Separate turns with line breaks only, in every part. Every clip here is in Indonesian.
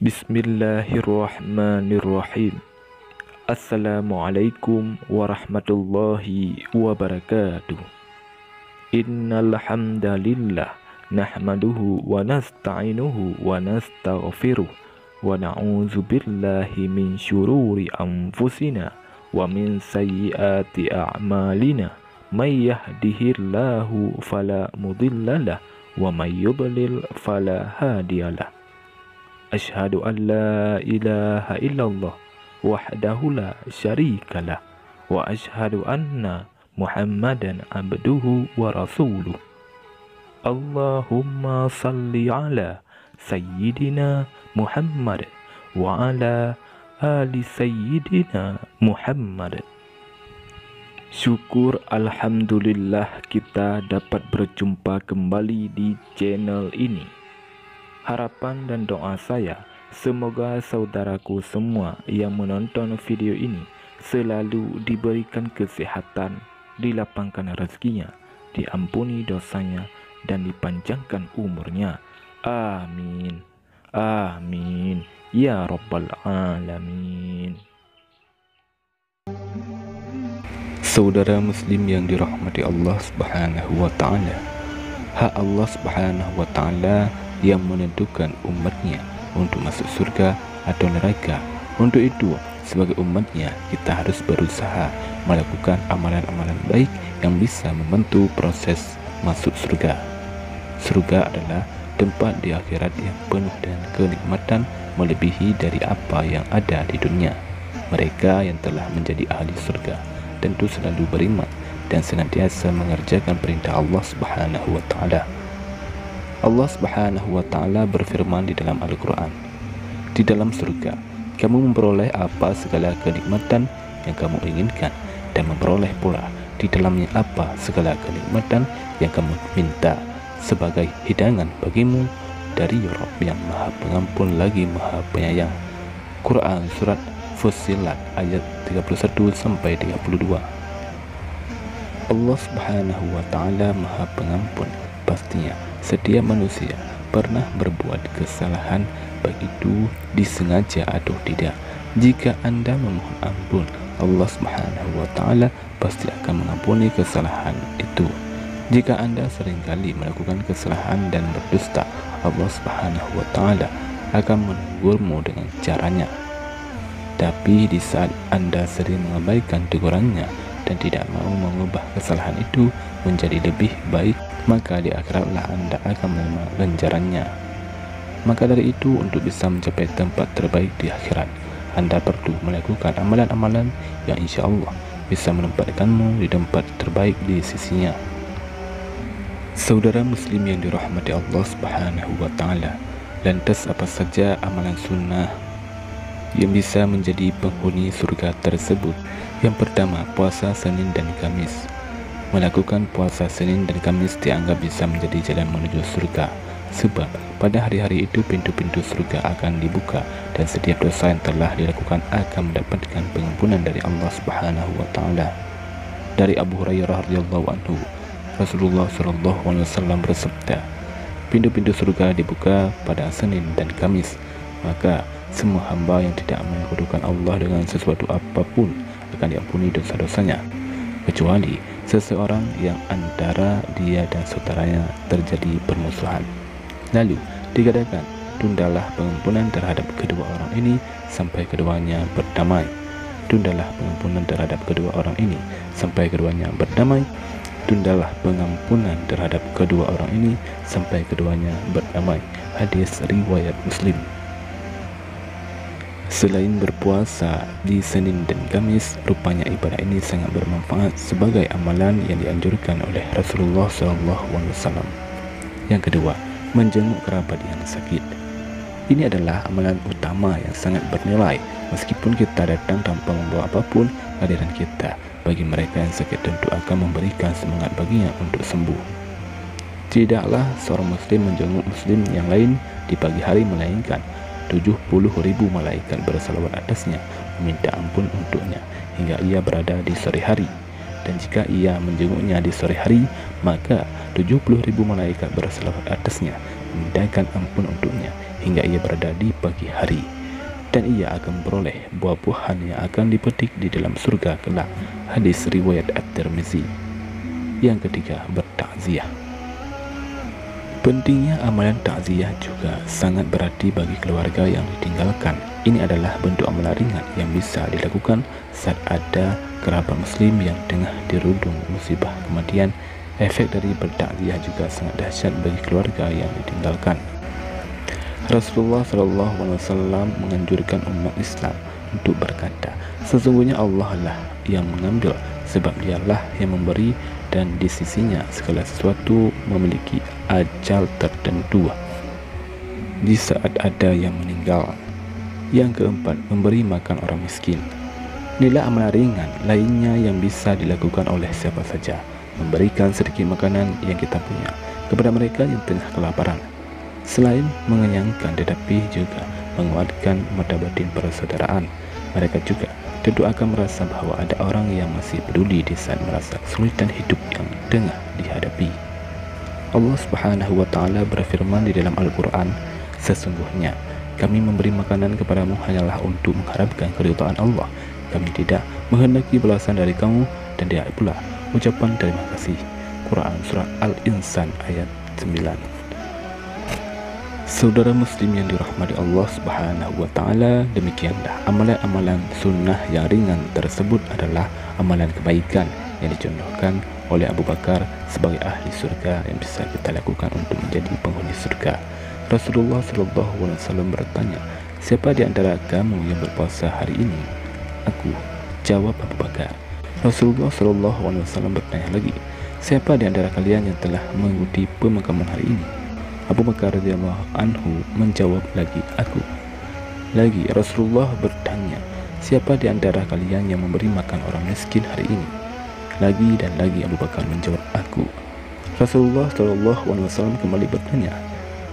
Bismillahirrahmanirrahim. Assalamualaikum warahmatullahi wabarakatuh. Innal hamdalillah nahmaduhu wa nasta'inuhu wa nastaghfiruh wa na'udzu billahi min syururi anfusina wa min sayyiati a'malina. May yahdihillahu fala mudhillalah wa may yudlil fala hadiyalah. Asyhadu an la ilaha illallah wahdahu la syarikalah wa asyhadu anna Muhammadan abduhu wa rasuluh. Allahumma salli ala sayyidina Muhammad wa ala ali sayyidina Muhammad. Syukur alhamdulillah kita dapat berjumpa kembali di channel ini. Harapan dan doa saya, semoga saudaraku semua yang menonton video ini selalu diberikan kesehatan, dilapangkan rezekinya, diampuni dosanya, dan dipanjangkan umurnya. Amin. Amin. Ya Rabbal Alamin. Saudara muslim yang dirahmati Allah Subhanahu wa Ta'ala, hak Allah Subhanahu wa Ta'ala yang menentukan umatnya untuk masuk surga atau neraka. Untuk itu, sebagai umatnya, kita harus berusaha melakukan amalan-amalan baik yang bisa membantu proses masuk surga. Surga adalah tempat di akhirat yang penuh dengan kenikmatan melebihi dari apa yang ada di dunia. Mereka yang telah menjadi ahli surga tentu selalu beriman dan senantiasa mengerjakan perintah Allah Subhanahu wa Ta'ala. Allah Subhanahu wa Ta'ala berfirman di dalam Al-Quran, di dalam surga kamu memperoleh apa segala kenikmatan yang kamu inginkan, dan memperoleh pula di dalamnya apa segala kenikmatan yang kamu minta sebagai hidangan bagimu dari Rabb yang Maha Pengampun lagi Maha Penyayang. Quran Surat Fussilat ayat 31-32. Allah Subhanahu wa Ta'ala Maha Pengampun. Pastinya setiap manusia pernah berbuat kesalahan, baik itu disengaja atau tidak. Jika Anda memohon ampun, Allah Subhanahu wa Ta'ala pasti akan mengampuni kesalahan itu. Jika Anda seringkali melakukan kesalahan dan berdusta, Allah Subhanahu wa Ta'ala akan menegurmu dengan caranya. Tapi di saat Anda sering mengabaikan tegurannya dan tidak mau mengubah kesalahan itu menjadi lebih baik, maka di akhiratlah Anda akan menerima ganjarannya. Maka dari itu, untuk bisa mencapai tempat terbaik di akhirat, Anda perlu melakukan amalan-amalan yang insya Allah bisa menempatkanmu di tempat terbaik di sisinya. Saudara muslim yang dirahmati Allah Subhanahu wa Ta'ala, lantas apa saja amalan sunnah yang bisa menjadi penghuni surga tersebut? Yang pertama, puasa Senin dan Kamis. Melakukan puasa Senin dan Kamis dianggap bisa menjadi jalan menuju surga, sebab pada hari-hari itu pintu-pintu surga akan dibuka dan setiap dosa yang telah dilakukan akan mendapatkan pengampunan dari Allah Subhanahu wa Ta'ala. Dari Abu Hurairah radhiyallahu anhu, Rasulullah sallallahu alaihi wasallam bersabda, pintu-pintu surga dibuka pada Senin dan Kamis, maka semua hamba yang tidak menyekutukan Allah dengan sesuatu apapun akan diampuni dosa-dosanya, kecuali seseorang yang antara dia dan saudaranya terjadi permusuhan. Lalu dikatakan, tundalah pengampunan terhadap kedua orang ini sampai keduanya berdamai. Tundalah pengampunan terhadap kedua orang ini sampai keduanya berdamai. Tundalah pengampunan terhadap kedua orang ini sampai keduanya berdamai. Hadis riwayat Muslim. Selain berpuasa di Senin dan Kamis, rupanya ibadah ini sangat bermanfaat sebagai amalan yang dianjurkan oleh Rasulullah SAW. Yang kedua, menjenguk kerabat yang sakit. Ini adalah amalan utama yang sangat bernilai, meskipun kita datang tanpa membawa apapun. Kehadiran kita bagi mereka yang sakit tentu akan memberikan semangat baginya untuk sembuh. Tidaklah seorang muslim menjenguk muslim yang lain di pagi hari, melainkan 70.000 malaikat bersalawat atasnya, meminta ampun untuknya hingga ia berada di sore hari. Dan jika ia menjenguknya di sore hari, maka 70.000 malaikat bersalawat atasnya, memindahkan ampun untuknya hingga ia berada di pagi hari, dan ia akan beroleh buah-buahan yang akan dipetik di dalam surga kelak. Hadis riwayat At-Tirmizi. Yang ketiga, bertakziah. Pentingnya amalan takziah juga sangat berarti bagi keluarga yang ditinggalkan. Ini adalah bentuk amalan ringan yang bisa dilakukan saat ada kerabat muslim yang tengah dirundung musibah kematian. Efek dari bertakziah juga sangat dahsyat bagi keluarga yang ditinggalkan. Rasulullah SAW menganjurkan umat Islam untuk berkata, sesungguhnya Allah lah yang mengambil, sebab dialah yang memberi, dan di sisinya segala sesuatu memiliki ajal tertentu di saat ada yang meninggal. Yang keempat, memberi makan orang miskin. Inilah amalan ringan lainnya yang bisa dilakukan oleh siapa saja, memberikan sedikit makanan yang kita punya kepada mereka yang tengah kelaparan. Selain mengenyangkan, tetapi juga menguatkan mata batin persaudaraan. Mereka juga tentu akan merasa bahwa ada orang yang masih peduli di saat merasa kesulitan hidup yang tengah dihadapi. Allah Subhanahu wa Ta'ala berfirman di dalam Al-Quran, sesungguhnya kami memberi makanan kepadamu hanyalah untuk mengharapkan keridhaan Allah. Kami tidak menghendaki balasan dari kamu, dan tidak pula ucapan terima kasih. Quran Surah Al-Insan ayat 9. Saudara muslim yang dirahmati Allah Subhanahu wa Ta'ala, demikianlah amalan-amalan sunnah yang ringan tersebut adalah amalan kebaikan yang dicontohkan oleh Abu Bakar sebagai ahli surga yang bisa kita lakukan untuk menjadi penghuni surga. Rasulullah SAW bertanya, siapa di antara kamu yang berpuasa hari ini? Aku, jawab Abu Bakar. Rasulullah SAW bertanya lagi, siapa di antara kalian yang telah mengikuti pemakaman hari ini? Abu Bakar radhiyallahu anhu menjawab lagi, aku. Lagi Rasulullah bertanya, siapa di antara kalian yang memberi makan orang miskin hari ini? Lagi dan lagi Abu Bakar menjawab, aku. Rasulullah SAW kembali bertanya,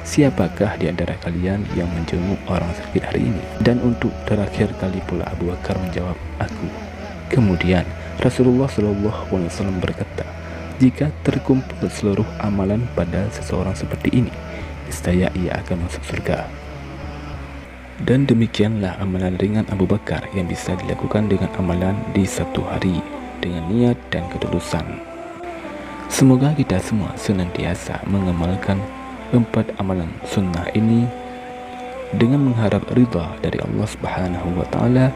siapakah di antara kalian yang menjenguk orang sakit hari ini? Dan untuk terakhir kali pula Abu Bakar menjawab, aku. Kemudian Rasulullah SAW berkata, jika terkumpul seluruh amalan pada seseorang seperti ini, niscaya ia akan masuk surga. Dan demikianlah amalan ringan Abu Bakar yang bisa dilakukan dengan amalan di satu hari dengan niat dan ketulusan. Semoga kita semua senantiasa mengamalkan 4 amalan sunnah ini dengan mengharap ridha dari Allah Subhanahu wa Ta'ala,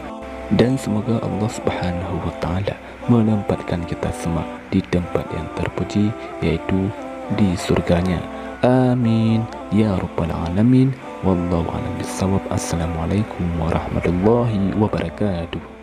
dan semoga Allah Subhanahu wa Ta'ala menempatkan kita semua di tempat yang terpuji, yaitu di surganya. Amin ya rabbal alamin. Wallahu a'lam bissawab. Assalamualaikum warahmatullahi wabarakatuh.